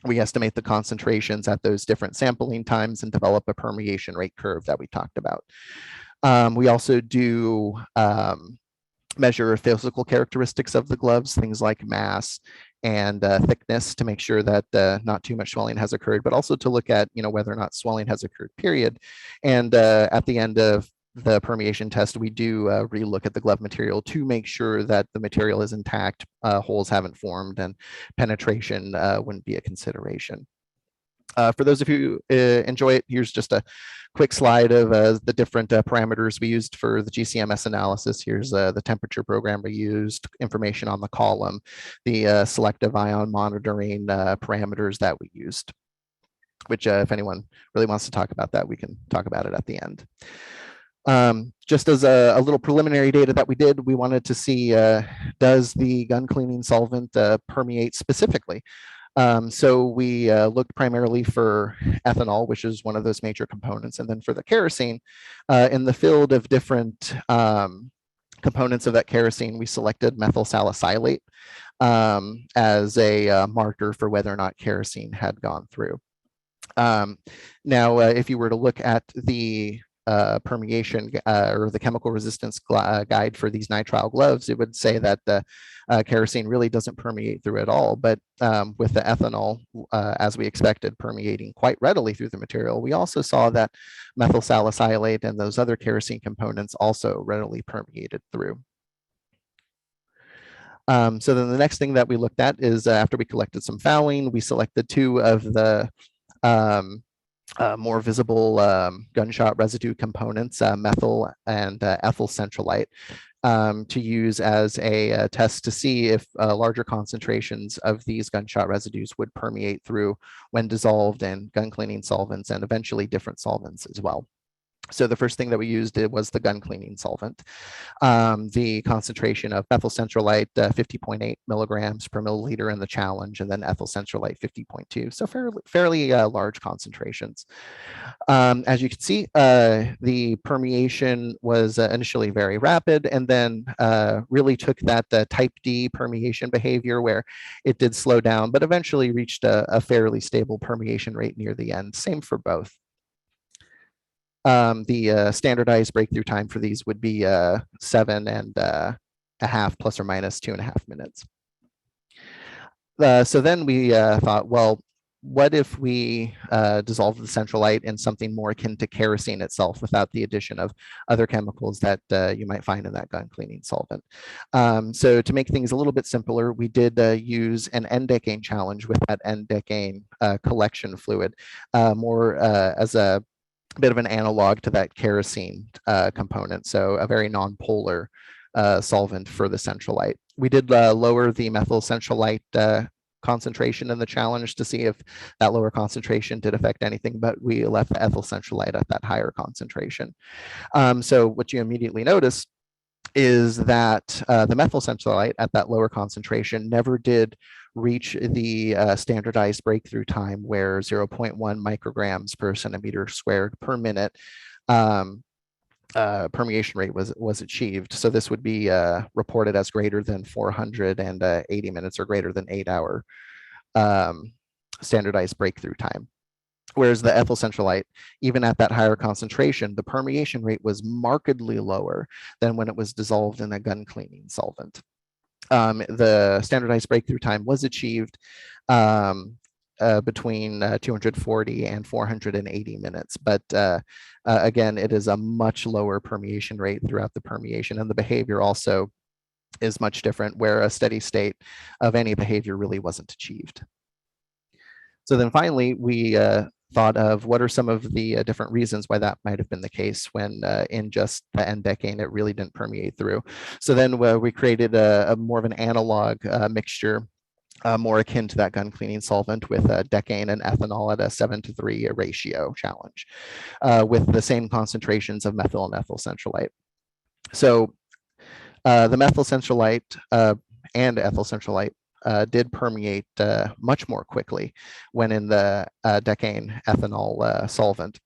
[SPEAKER 2] We estimate the concentrations at those different sampling times and develop a permeation rate curve that we talked about. We also do measure physical characteristics of the gloves, things like mass and thickness, to make sure that not too much swelling has occurred, but also to look at whether or not swelling has occurred, period. And at the end of the permeation test, we do relook at the glove material to make sure that the material is intact, holes haven't formed, and penetration wouldn't be a consideration. For those of you who enjoy it, here's just a quick slide of the different parameters we used for the GCMS analysis. Here's the temperature program we used, information on the column, the selective ion monitoring parameters that we used, which if anyone really wants to talk about that, we can talk about it at the end. Just as a little preliminary data that we did, we wanted to see, does the gun cleaning solvent permeate specifically? So we looked primarily for ethanol, which is one of those major components. And then for the kerosene, in the field of different components of that kerosene, we selected methyl salicylate as a marker for whether or not kerosene had gone through. Now, if you were to look at the permeation or the chemical resistance guide for these nitrile gloves, it would say that the kerosene really doesn't permeate through at all. But with the ethanol, as we expected, permeating quite readily through the material, we also saw that methyl salicylate and those other kerosene components also readily permeated through. So then the next thing that we looked at is after we collected some fouling, we selected two of the more visible gunshot residue components, methyl and ethyl centralite, to use as a test to see if larger concentrations of these gunshot residues would permeate through when dissolved in gun cleaning solvents and eventually different solvents as well. So the first thing that we used was the gun cleaning solvent. The concentration of methyl centralite, 50.8 milligrams per milliliter in the challenge, and then ethyl centralite, 50.2. So fairly large concentrations. As you can see, the permeation was initially very rapid, and then really took that type D permeation behavior where it did slow down, but eventually reached a fairly stable permeation rate near the end. Same for both. The standardized breakthrough time for these would be 7.5 plus or minus 2.5 minutes. So then we thought, well, what if we dissolve the centralite in something more akin to kerosene itself without the addition of other chemicals that you might find in that gun cleaning solvent? So to make things a little bit simpler, we did use an N-decane challenge with that N-decane collection fluid, more as a bit of an analog to that kerosene component, so a very non-polar solvent for the centralite. We did lower the methyl centralite concentration in the challenge to see if that lower concentration did affect anything, but we left the ethyl centralite at that higher concentration. So what you immediately notice is that the methyl centralite at that lower concentration never did reach the standardized breakthrough time, where 0.1 micrograms per centimeter squared per minute permeation rate was achieved. So this would be reported as greater than 480 minutes or greater than 8-hour standardized breakthrough time. Whereas the ethyl centralite, even at that higher concentration, the permeation rate was markedly lower than when it was dissolved in a gun cleaning solvent. The standardized breakthrough time was achieved between 240 and 480 minutes. But again, it is a much lower permeation rate throughout the permeation, and the behavior also is much different, where a steady state of any behavior really wasn't achieved. So then finally, we thought of what are some of the different reasons why that might have been the case when in just the N-decane it really didn't permeate through. So then we created a more of an analog mixture, more akin to that gun cleaning solvent, with decane and ethanol at a 7:3 ratio challenge, with the same concentrations of methyl and ethyl centralite. So the methyl centralite and ethyl centralite did permeate much more quickly when in the decane ethanol solvent.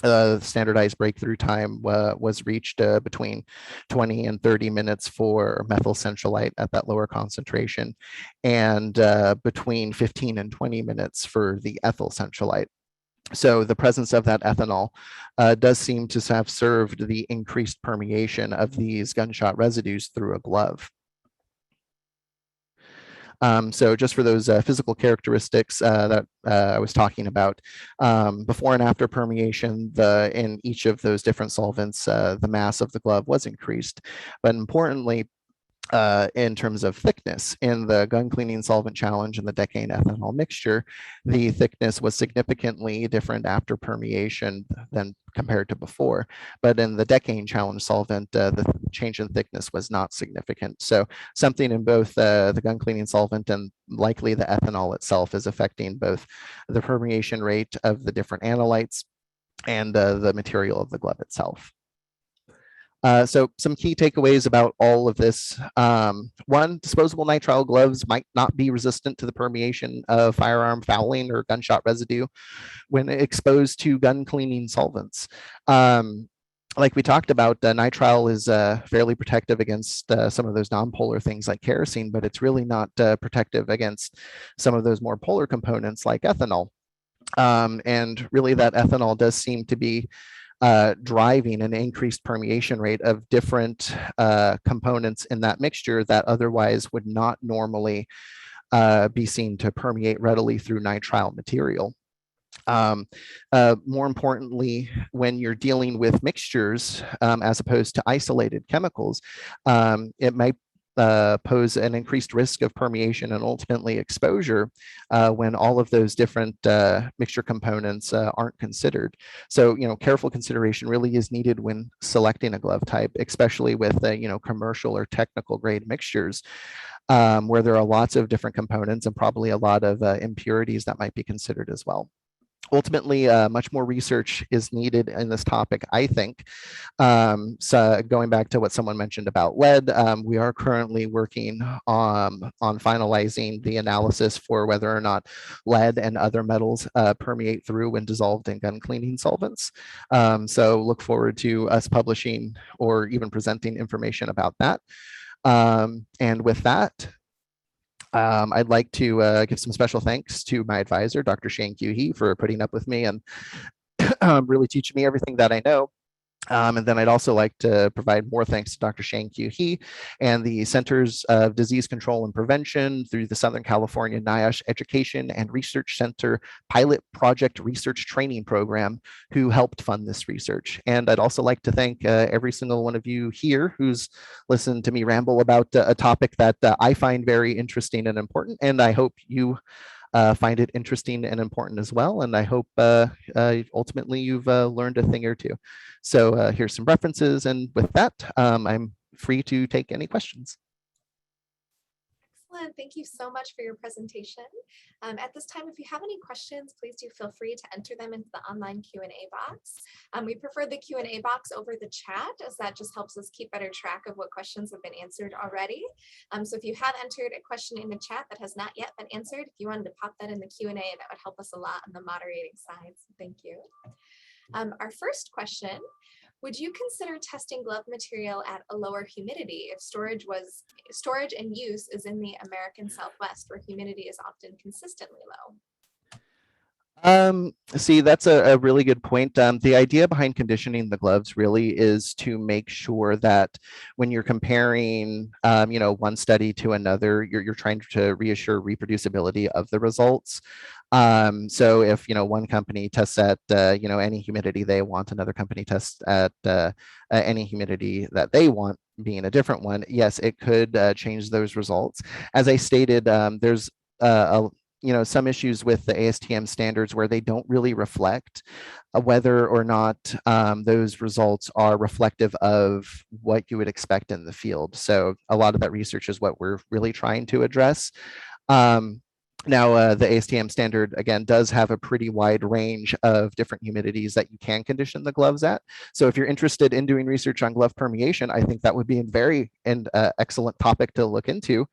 [SPEAKER 2] Standardized breakthrough time was reached between 20 and 30 minutes for methyl centralite at that lower concentration, and between 15 and 20 minutes for the ethyl centralite. So the presence of that ethanol does seem to have served the increased permeation of these gunshot residues through a glove. So just for those physical characteristics that I was talking about, before and after permeation, in each of those different solvents, the mass of the glove was increased. But importantly, in terms of thickness, in the gun cleaning solvent challenge and the decane ethanol mixture, the thickness was significantly different after permeation than compared to before. But in the decane challenge solvent, the change in thickness was not significant. So something in both the gun cleaning solvent and likely the ethanol itself is affecting both the permeation rate of the different analytes and the material of the glove itself. So some key takeaways about all of this. One, disposable nitrile gloves might not be resistant to the permeation of firearm fouling or gunshot residue when exposed to gun cleaning solvents. Like we talked about, nitrile is fairly protective against some of those nonpolar things like kerosene, but it's really not protective against some of those more polar components like ethanol. And really that ethanol does seem to be driving an increased permeation rate of different components in that mixture that otherwise would not normally be seen to permeate readily through nitrile material. More importantly, when you're dealing with mixtures as opposed to isolated chemicals, it might pose an increased risk of permeation and ultimately exposure when all of those different mixture components aren't considered. So, careful consideration really is needed when selecting a glove type, especially with, commercial or technical grade mixtures, where there are lots of different components and probably a lot of impurities that might be considered as well. Ultimately, much more research is needed in this topic, I think. So going back to what someone mentioned about lead, we are currently working on finalizing the analysis for whether or not lead and other metals permeate through when dissolved in gun cleaning solvents. So look forward to us publishing or even presenting information about that. And with that, I'd like to give some special thanks to my advisor, Dr. Shane Cuhey, for putting up with me and really teaching me everything that I know. And then I'd also like to provide more thanks to Dr. Shane Cuhey and the Centers of Disease Control and Prevention through the Southern California NIOSH Education and Research Center Pilot Project Research Training Program, who helped fund this research. And I'd also like to thank every single one of you here who's listened to me ramble about a topic that I find very interesting and important, and I hope you find it interesting and important as well. And I hope ultimately you've learned a thing or two. So here's some references. And with that, I'm free to take any questions.
[SPEAKER 1] Excellent. Thank you so much for your presentation. At this time, if you have any questions, please do feel free to enter them into the online Q&A box. We prefer the Q&A box over the chat, as that just helps us keep better track of what questions have been answered already. So if you have entered a question in the chat that has not yet been answered, if you wanted to pop that in the Q&A, that would help us a lot on the moderating side. So thank you. Our first question: would you consider testing glove material at a lower humidity if storage and use is in the American Southwest, where humidity is often consistently low?
[SPEAKER 2] See, that's a really good point. The idea behind conditioning the gloves really is to make sure that when you're comparing, one study to another, you're trying to reassure reproducibility of the results. So if, one company tests at, any humidity they want, another company tests at any humidity that they want, being a different one, yes, it could change those results. As I stated, there's some issues with the ASTM standards where they don't really reflect whether or not those results are reflective of what you would expect in the field. So a lot of that research is what we're really trying to address. Now, the ASTM standard, again, does have a pretty wide range of different humidities that you can condition the gloves at. So if you're interested in doing research on glove permeation, I think that would be a very excellent topic to look into,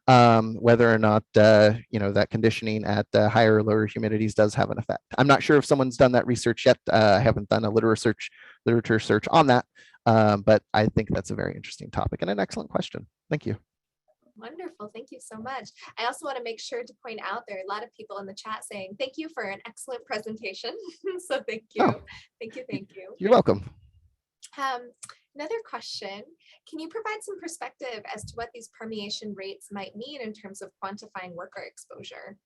[SPEAKER 2] whether or not, that conditioning at higher or lower humidities does have an effect. I'm not sure if someone's done that research yet. I haven't done a literature search on that, but I think that's a very interesting topic and an excellent question. Thank you.
[SPEAKER 1] Wonderful. Thank you so much. I also want to make sure to point out there are a lot of people in the chat saying thank you for an excellent presentation. So thank you.
[SPEAKER 2] Oh,
[SPEAKER 1] thank you. Thank you.
[SPEAKER 2] You're welcome.
[SPEAKER 1] Another question, can you provide some perspective as to what these permeation rates might mean in terms of quantifying worker exposure?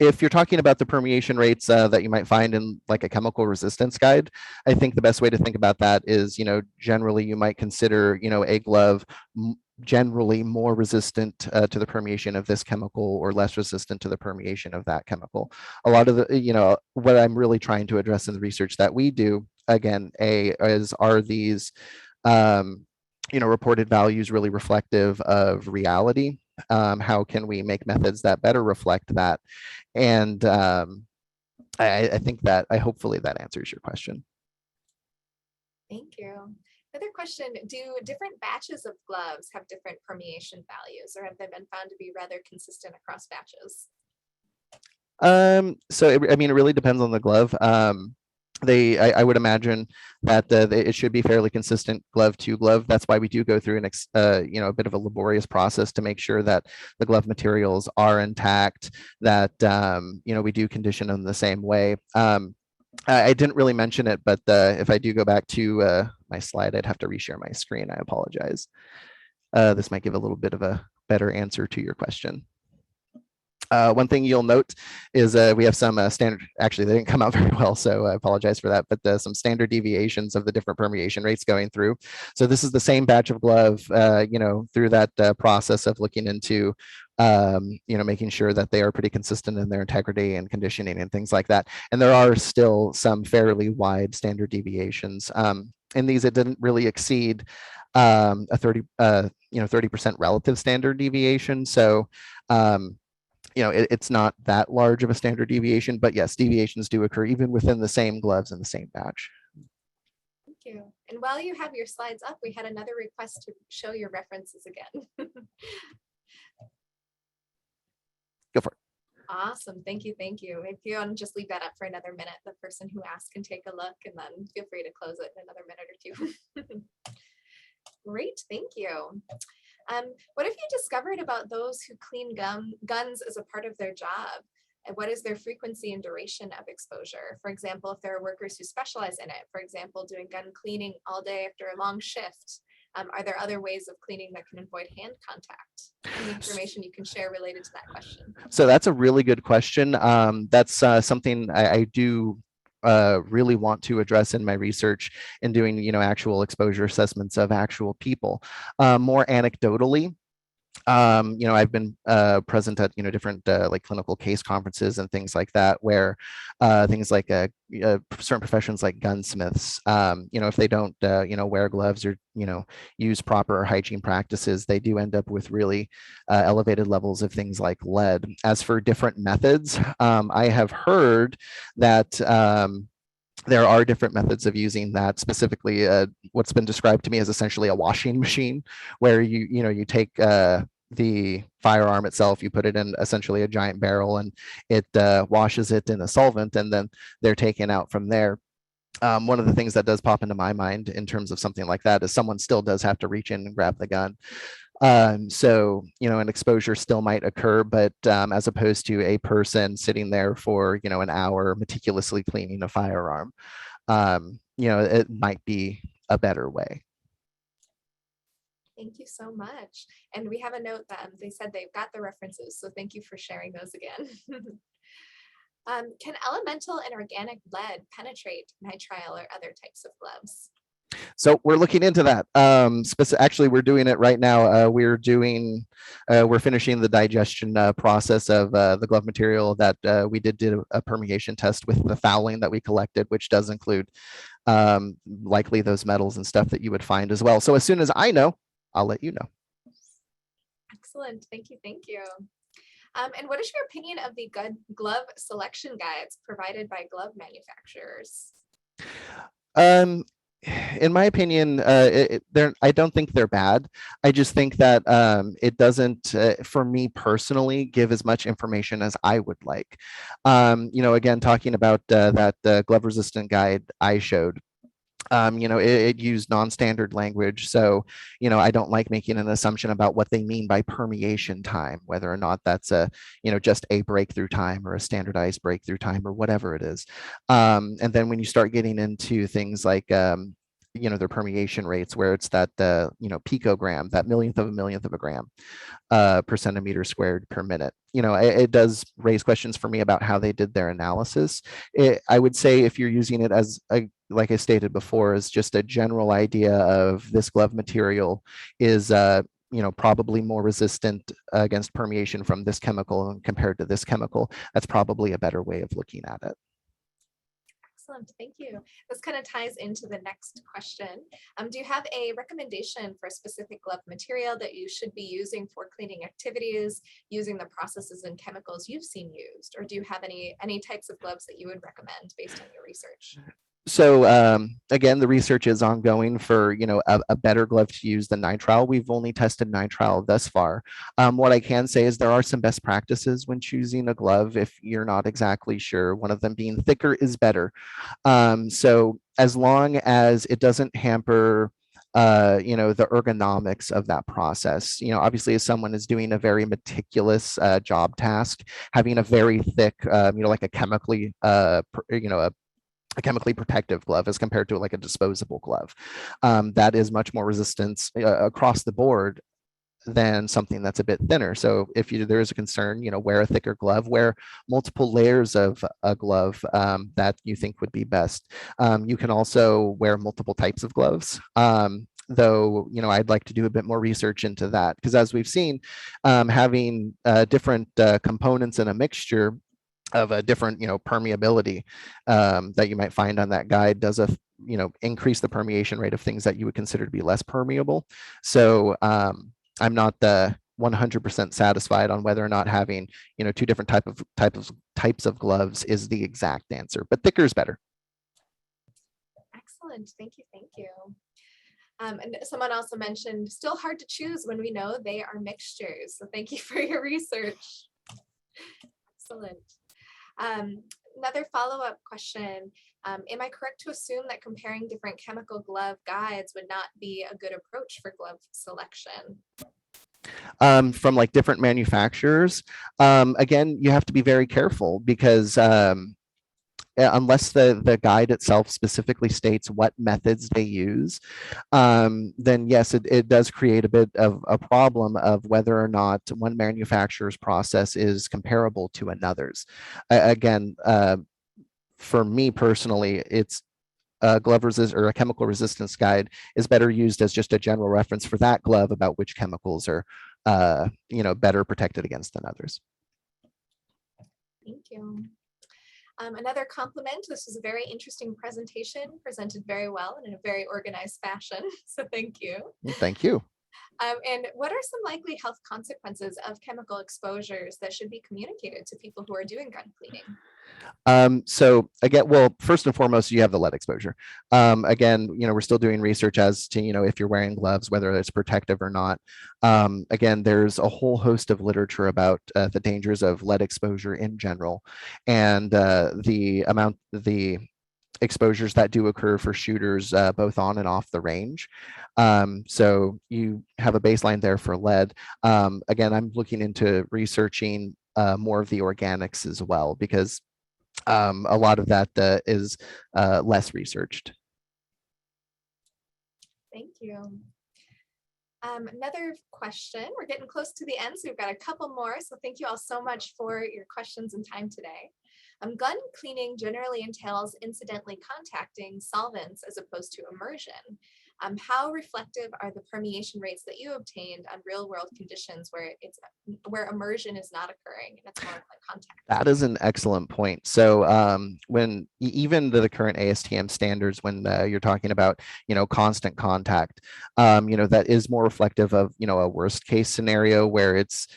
[SPEAKER 2] If you're talking about the permeation rates that you might find in like a chemical resistance guide, I think the best way to think about that is, generally you might consider, a glove generally more resistant to the permeation of this chemical or less resistant to the permeation of that chemical. A lot of the, what I'm really trying to address in the research that we do, again, are these, reported values really reflective of reality? How can we make methods that better reflect that? And I think that hopefully that answers your question.
[SPEAKER 1] Thank you. Another question, do different batches of gloves have different permeation values, or have they been found to be rather consistent across batches?
[SPEAKER 2] So it really depends on the glove. I would imagine that it should be fairly consistent glove to glove. That's why we do go through a bit of a laborious process to make sure that the glove materials are intact, that we do condition them the same way. I didn't really mention it, but if I do go back to my slide, I'd have to reshare my screen. I apologize. This might give a little bit of a better answer to your question. One thing you'll note is we have some standard, actually they didn't come out very well, so I apologize for that, but some standard deviations of the different permeation rates going through. So this is the same batch of glove, through that process of looking into, making sure that they are pretty consistent in their integrity and conditioning and things like that. And there are still some fairly wide standard deviations. In these, it didn't really exceed a 30% relative standard deviation. So, it's not that large of a standard deviation, but yes, deviations do occur even within the same gloves in the same batch.
[SPEAKER 1] Thank you. And while you have your slides up, we had another request to show your references again.
[SPEAKER 2] Go for it.
[SPEAKER 1] Awesome. Thank you. Thank you. If you want to just leave that up for another minute, the person who asked can take a look, and then feel free to close it in another minute or two. Great. Thank you. What have you discovered about those who clean guns as a part of their job? And what is their frequency and duration of exposure? For example, if there are workers who specialize in it, for example, doing gun cleaning all day after a long shift, are there other ways of cleaning that can avoid hand contact? Any information you can share related to that question?
[SPEAKER 2] So that's a really good question. That's something I do really want to address in my research and doing, actual exposure assessments of actual people. More anecdotally, I've been present at, different like clinical case conferences and things like that, where things like certain professions like gunsmiths, if they don't, wear gloves or, use proper hygiene practices, they do end up with really elevated levels of things like lead. As for different methods, I have heard that there are different methods of using that, specifically what's been described to me as essentially a washing machine, where you take the firearm itself, you put it in essentially a giant barrel, and it washes it in a solvent, and then they're taken out from there. One of the things that does pop into my mind in terms of something like that is someone still does have to reach in and grab the gun. So, an exposure still might occur, but as opposed to a person sitting there for, an hour meticulously cleaning a firearm, it might be a better way.
[SPEAKER 1] Thank you so much. And we have a note that they said they've got the references, so thank you for sharing those again. Can elemental and organic lead penetrate nitrile or other types of gloves?
[SPEAKER 2] So we're looking into that. Actually, we're doing it right now. We're finishing the digestion process of the glove material that we did a permeation test with the fouling that we collected, which does include likely those metals and stuff that you would find as well. So as soon as I know, I'll let you know.
[SPEAKER 1] Excellent. Thank you. Thank you. And what is your opinion of the glove selection guides provided by glove manufacturers?
[SPEAKER 2] Um, in my opinion, I don't think they're bad. I just think that it doesn't, for me personally, give as much information as I would like. Again, talking about that glove resistant guide I showed. It used non-standard language. So, I don't like making an assumption about what they mean by permeation time, whether or not that's just a breakthrough time or a standardized breakthrough time or whatever it is. And then when you start getting into things like, their permeation rates, where it's that, picogram, that millionth of a gram per centimeter squared per minute. It does raise questions for me about how they did their analysis. I would say if you're using it as like I stated before, as just a general idea of this glove material is probably more resistant against permeation from this chemical compared to this chemical. That's probably a better way of looking at it.
[SPEAKER 1] Excellent, thank you. This kind of ties into the next question. Do you have a recommendation for a specific glove material that you should be using for cleaning activities, using the processes and chemicals you've seen used? Or do you have any types of gloves that you would recommend based on your research?
[SPEAKER 2] So again, the research is ongoing for a better glove to use than nitrile. We've only tested nitrile thus far. What I can say is there are some best practices when choosing a glove if you're not exactly sure. One of them being thicker is better. So as long as it doesn't hamper the ergonomics of that process. Obviously, as someone is doing a very meticulous job task, having a very thick, like a chemically, a chemically protective glove as compared to like a disposable glove. That is much more resistance across the board than something that's a bit thinner. So if there is a concern, wear a thicker glove, wear multiple layers of a glove that you think would be best. You can also wear multiple types of gloves. Though, I'd like to do a bit more research into that because as we've seen, having different components in a mixture of a different permeability that you might find on that guide does increase the permeation rate of things that you would consider to be less permeable. So I'm not 100% satisfied on whether or not having two different types of gloves is the exact answer, but thicker is better.
[SPEAKER 1] Excellent, thank you. And someone also mentioned still hard to choose when we know they are mixtures, so thank you for your research. Excellent. Another follow-up question. Am I correct to assume that comparing different chemical glove guides would not be a good approach for glove selection?
[SPEAKER 2] From like different manufacturers, again, you have to be very careful because unless the guide itself specifically states what methods they use, then yes, it does create a bit of a problem of whether or not one manufacturer's process is comparable to another's. Again, for me personally, it's a glove resist or a chemical resistance guide is better used as just a general reference for that glove about which chemicals are better protected against than others.
[SPEAKER 1] Thank you. Another compliment. This was a very interesting presentation, presented very well and in a very organized fashion. So thank you.
[SPEAKER 2] Thank you.
[SPEAKER 1] And what are some likely health consequences of chemical exposures that should be communicated to people who are doing gun cleaning?
[SPEAKER 2] So again, well, first and foremost, you have the lead exposure. Again, we're still doing research as to, if you're wearing gloves, whether it's protective or not. Again, there's a whole host of literature about the dangers of lead exposure in general and the exposures that do occur for shooters both on and off the range. So you have a baseline there for lead. Again, I'm looking into researching more of the organics as well, because a lot of that is less researched.
[SPEAKER 1] Thank you. Another question. We're getting close to the end, so we've got a couple more. So thank you all so much for your questions and time today. Gun cleaning generally entails incidentally contacting solvents as opposed to immersion. How reflective are the permeation rates that you obtained on real-world conditions where immersion is not occurring and it's more like contact?
[SPEAKER 2] That is an excellent point. So when even the current ASTM standards, when you're talking about constant contact, that is more reflective of a worst case scenario where it's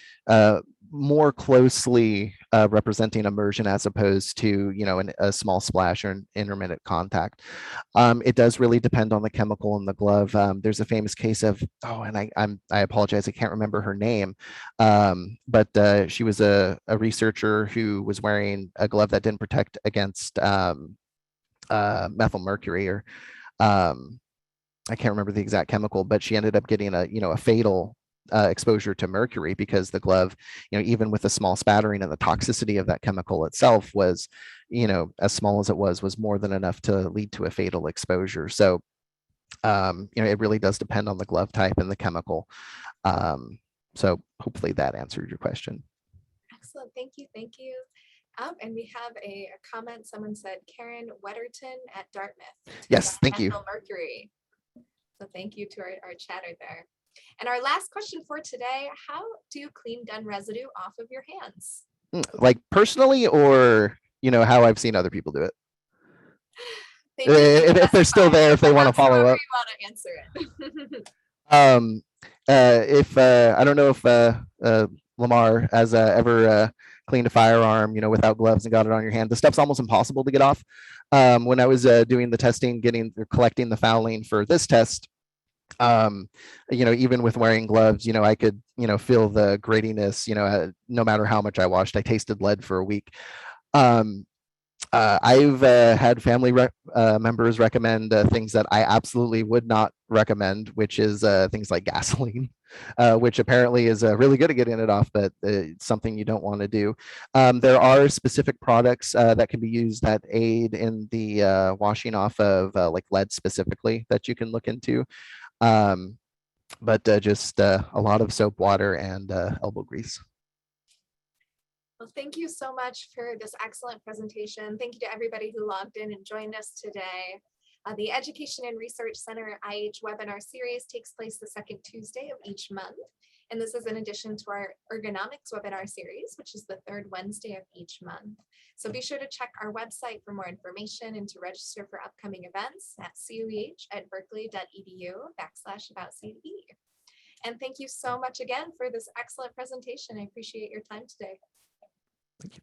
[SPEAKER 2] more closely representing immersion as opposed to, a small splash or an intermittent contact. It does really depend on the chemical in the glove. There's a famous case of, and I apologize, I can't remember her name, but she was a researcher who was wearing a glove that didn't protect against methyl mercury, or I can't remember the exact chemical, but she ended up getting a fatal exposure to mercury because the glove, even with a small spattering, and the toxicity of that chemical itself was, as small as it was more than enough to lead to a fatal exposure. So, it really does depend on the glove type and the chemical. So hopefully that answered your question.
[SPEAKER 1] Excellent. Thank you. Thank you. And we have a comment. Someone said Karen Wetterton at Dartmouth.
[SPEAKER 2] Yes, thank you.
[SPEAKER 1] Mercury. So thank you to our chatter there. And our last question for today, how do you clean gun residue off of your hands?
[SPEAKER 2] Like personally, or, how I've seen other people do it? If they're still there, if they want to follow up.
[SPEAKER 1] You want to answer it.
[SPEAKER 2] If I don't know if Lamar has ever cleaned a firearm, without gloves and got it on your hand. The stuff's almost impossible to get off. When I was doing the testing, collecting the fouling for this test, even with wearing gloves, I could, feel the grittiness, no matter how much I washed. I tasted lead for a week. I've had family members recommend things that I absolutely would not recommend, which is things like gasoline, which apparently is really good at getting it off, but it's something you don't want to do. There are specific products that can be used that aid in the washing off of like lead specifically that you can look into. But just a lot of soap, water, and elbow grease.
[SPEAKER 1] Well, thank you so much for this excellent presentation. Thank you to everybody who logged in and joined us today. The Education and Research Center IH webinar series takes place the second Tuesday of each month. And this is in addition to our ergonomics webinar series, which is the third Wednesday of each month. So be sure to check our website for more information and to register for upcoming events at coeh@berkeley.edu/about-CE. And thank you so much again for this excellent presentation. I appreciate your time today.
[SPEAKER 2] Thank you.